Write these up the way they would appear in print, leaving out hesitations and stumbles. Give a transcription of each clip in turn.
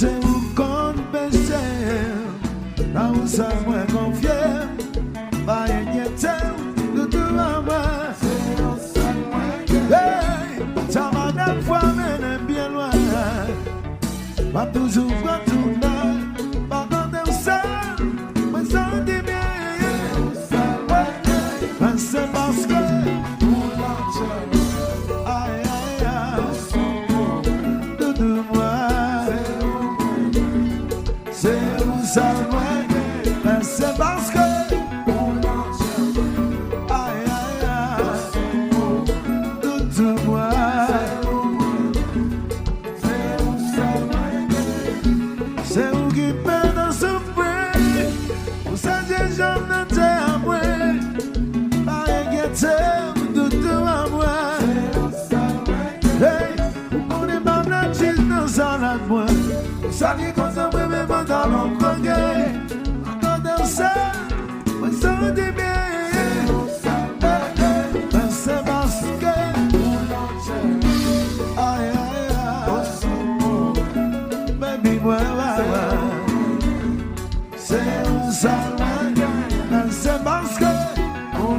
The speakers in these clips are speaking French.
c'est où qu'on péché, là où ça moi confié, pas inquiété de tout à moi. Hey, ça m'a des fois mené bien loin, pas toujours retourner, pas quand on sait, mais ça dit bien. Mais c'est parce que aïe aïe aïe, de moi, c'est où ça moi. Mais c'est parce que aïe aïe aïe, de moi, c'est où qui peut dans souffrir, où ça j'ai jamais été à moi. De tout à moi. Hey, on est pas blanc, dans ça là de moi. Ça qui compte, ça peut même pas dans mon progrès. Quand on sait, moi ça dit bien. Mais c'est parce que aïe aïe aïe, baby moi c'est ça. Mais c'est parce que on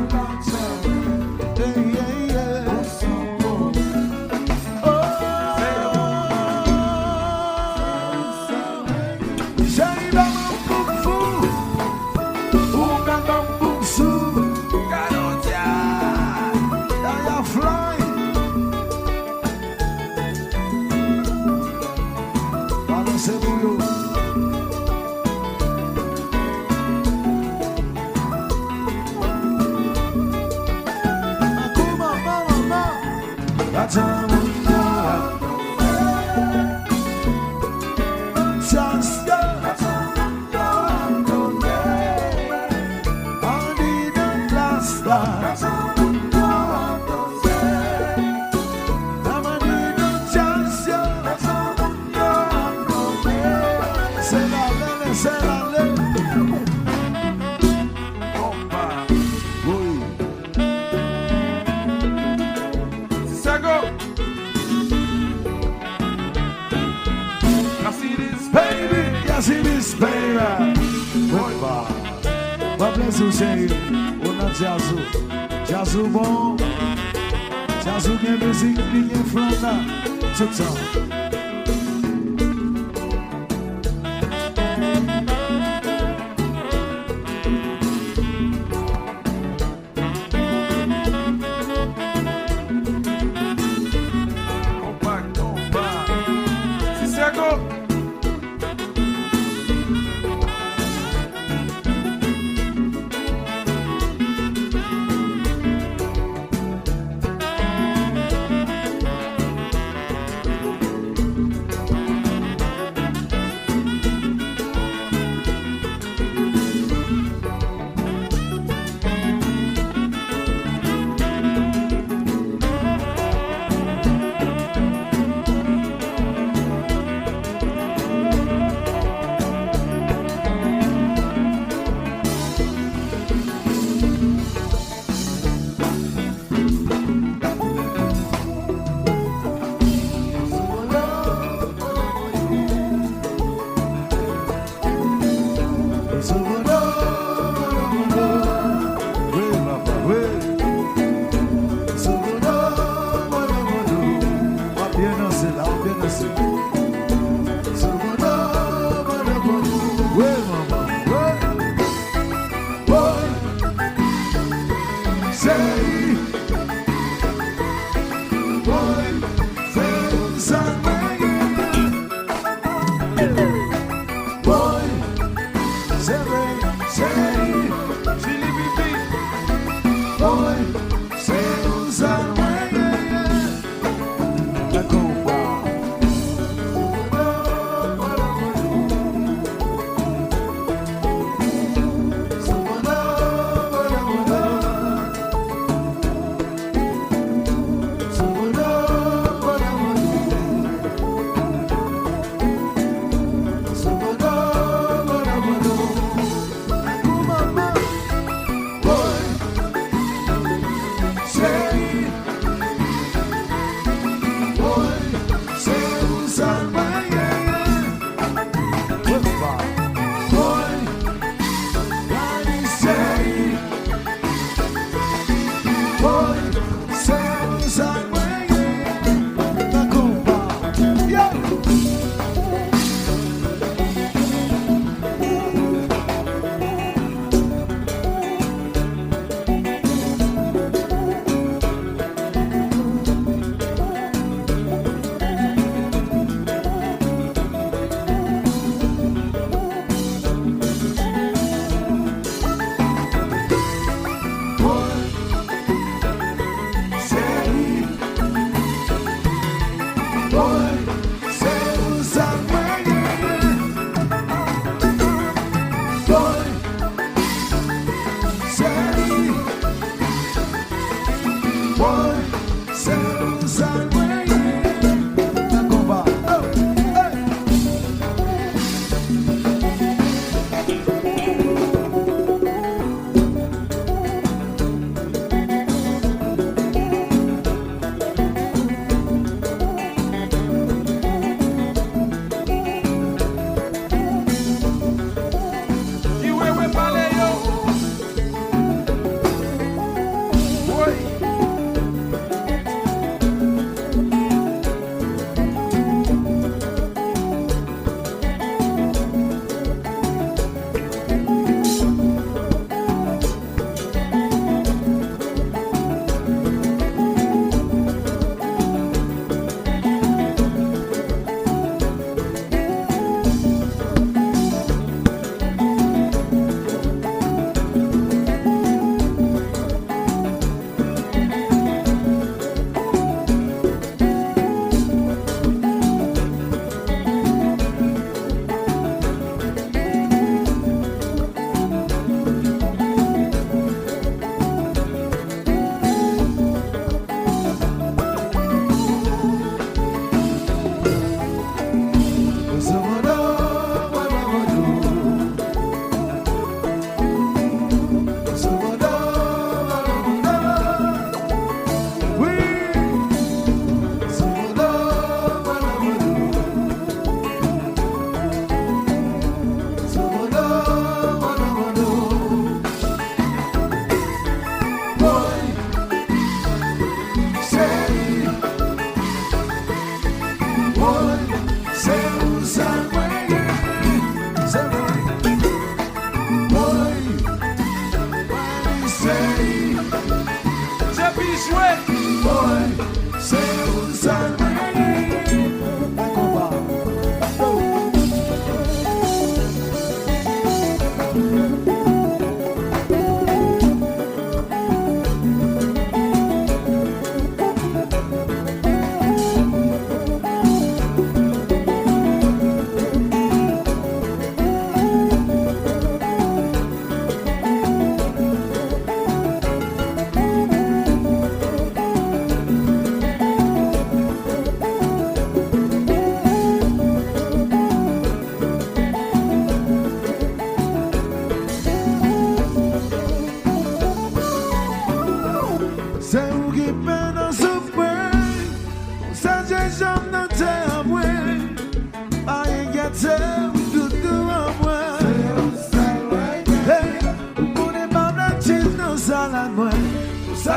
a jazz bon, jazz bien musique, bien flanda, tout ça.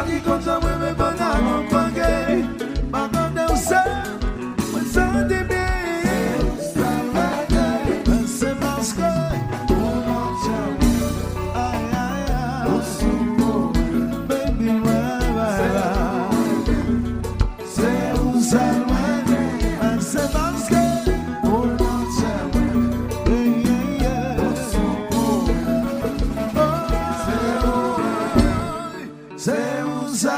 qui compte ça, moi, mais pas à mon poignet. Maintenant, on sait, moi, ça dit bien. C'est parce que, aïe, aïe, aïe, baby, ouais, c'est où ça, ouais, c'est parce que, c'est où ça,